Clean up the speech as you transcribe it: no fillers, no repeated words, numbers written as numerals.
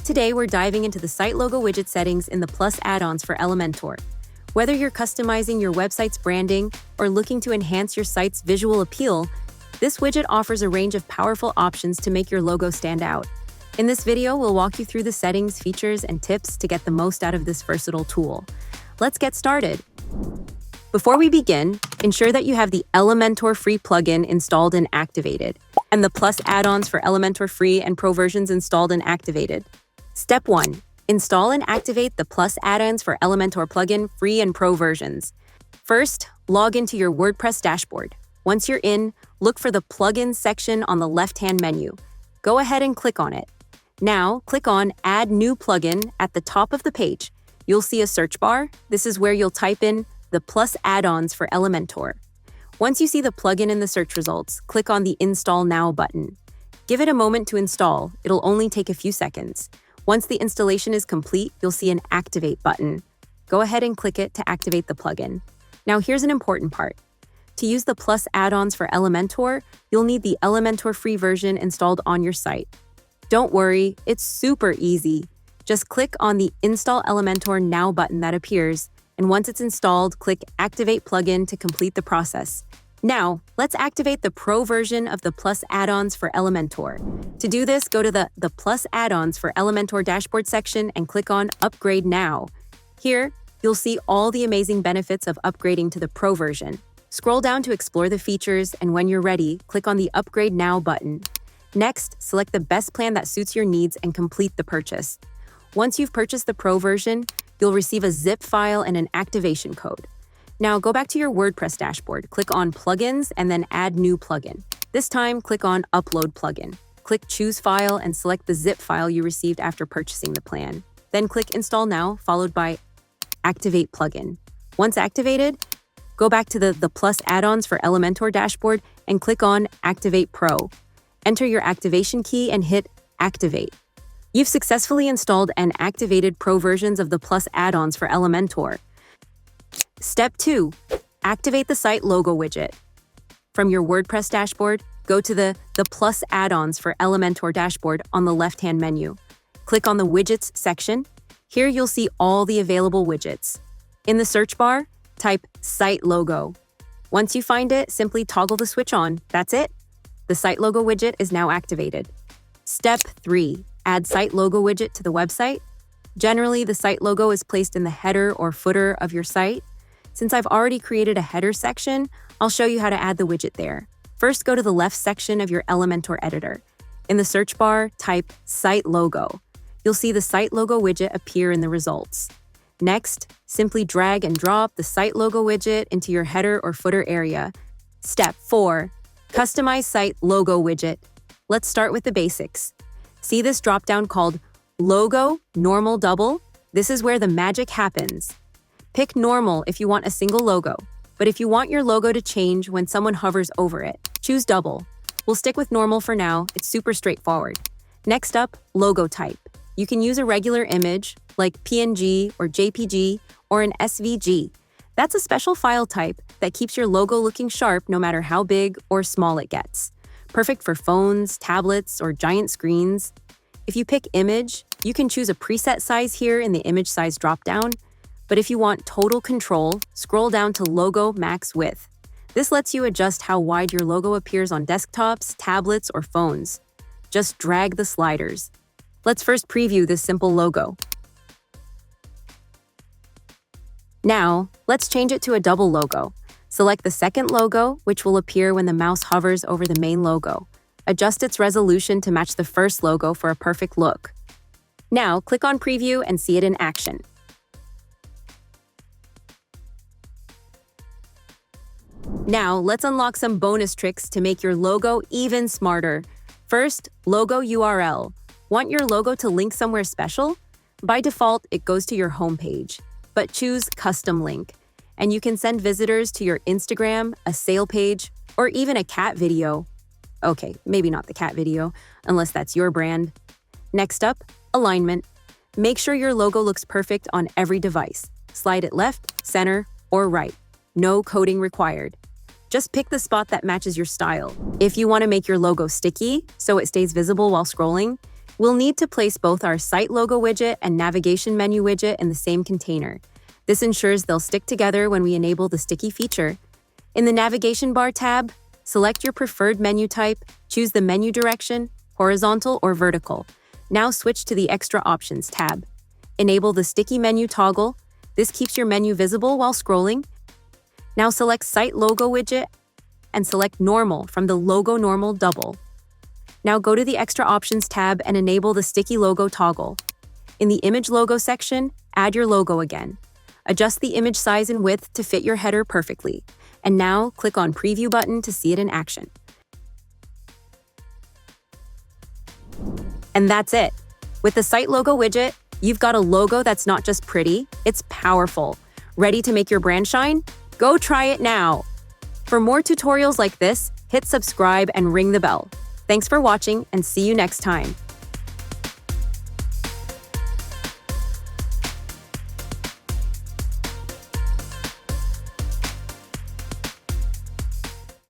Today, we're diving into the site logo widget settings in the Plus add-ons for Elementor. Whether you're customizing your website's branding or looking to enhance your site's visual appeal, this widget offers a range of powerful options to make your logo stand out. In this video, we'll walk you through the settings, features, and tips to get the most out of this versatile tool. Let's get started. Before we begin, ensure that you have the Elementor free plugin installed and activated, and the Plus add-ons for Elementor free and Pro versions installed and activated. Step 1. Install and activate the Plus add-ons for Elementor plugin free and Pro versions. First, log into your WordPress dashboard. Once you're in, look for the Plugins section on the left-hand menu. Go ahead and click on it. Now, click on Add New Plugin at the top of the page. You'll see a search bar. This is where you'll type in the Plus add-ons for Elementor. Once you see the plugin in the search results, click on the Install Now button. Give it a moment to install. It'll only take a few seconds. Once the installation is complete, you'll see an Activate button. Go ahead and click it to activate the plugin. Now here's an important part. To use the Plus add-ons for Elementor, you'll need the Elementor free version installed on your site. Don't worry, it's super easy. Just click on the Install Elementor Now button that appears, and once it's installed, click Activate Plugin to complete the process. Now, let's activate the Pro version of the Plus add-ons for Elementor. To do this, go to the Plus add-ons for Elementor dashboard section and click on Upgrade Now. Here, you'll see all the amazing benefits of upgrading to the Pro version. Scroll down to explore the features, and when you're ready, click on the Upgrade Now button. Next, select the best plan that suits your needs and complete the purchase. Once you've purchased the Pro version, you'll receive a zip file and an activation code. Now go back to your WordPress dashboard, click on Plugins, and then Add New Plugin. This time, click on Upload Plugin. Click Choose File and select the zip file you received after purchasing the plan. Then click Install Now, followed by Activate Plugin. Once activated, go back to the Plus add-ons for Elementor dashboard and click on Activate Pro. Enter your activation key and hit Activate. You've successfully installed and activated Pro versions of the Plus add-ons for Elementor. Step 2. Activate the site logo widget. From your WordPress dashboard, go to the Plus add-ons for Elementor dashboard on the left-hand menu. Click on the Widgets section. Here you'll see all the available widgets. In the search bar, type Site Logo. Once you find it, simply toggle the switch on. That's it. The Site Logo widget is now activated. Step 3. Add Site Logo widget to the website. Generally, the site logo is placed in the header or footer of your site. Since I've already created a header section, I'll show you how to add the widget there. First, go to the left section of your Elementor editor. In the search bar, type Site Logo. You'll see the Site Logo widget appear in the results. Next, simply drag and drop the Site Logo widget into your header or footer area. Step 4. Customize Site Logo widget. Let's start with the basics. See this dropdown called Logo, Normal, Double? This is where the magic happens. Pick Normal if you want a single logo, but if you want your logo to change when someone hovers over it, choose Double. We'll stick with Normal for now, it's super straightforward. Next up, Logo type. You can use a regular image, like PNG or JPG, or an SVG. That's a special file type that keeps your logo looking sharp no matter how big or small it gets. Perfect for phones, tablets, or giant screens. If you pick Image, you can choose a preset size here in the Image Size dropdown. But if you want total control, scroll down to Logo Max Width. This lets you adjust how wide your logo appears on desktops, tablets, or phones. Just drag the sliders. Let's first preview this simple logo. Now, let's change it to a double logo. Select the second logo, which will appear when the mouse hovers over the main logo. Adjust its resolution to match the first logo for a perfect look. Now, click on Preview and see it in action. Now, let's unlock some bonus tricks to make your logo even smarter. First, logo URL. Want your logo to link somewhere special? By default, it goes to your homepage, but choose Custom Link, and you can send visitors to your Instagram, a sale page, or even a cat video. Okay, maybe not the cat video, unless that's your brand. Next up, alignment. Make sure your logo looks perfect on every device. Slide it left, center, or right. No coding required. Just pick the spot that matches your style. If you want to make your logo sticky, so it stays visible while scrolling, We'll need to place both our site logo widget and navigation menu widget in the same container. This ensures they'll stick together when we enable the sticky feature. In the navigation bar tab, select your preferred menu type, choose the menu direction, horizontal or vertical. Now switch to the Extra Options tab. Enable the sticky menu toggle. This keeps your menu visible while scrolling. Now select Site Logo Widget and select Normal from the Logo Normal Double. Now go to the Extra Options tab and enable the sticky logo toggle. In the Image Logo section, add your logo again. Adjust the image size and width to fit your header perfectly. And now click on Preview button to see it in action. And that's it. With the Site Logo widget, you've got a logo that's not just pretty, it's powerful. Ready to make your brand shine? Go try it now. For more tutorials like this, hit subscribe and ring the bell. Thanks for watching and see you next time.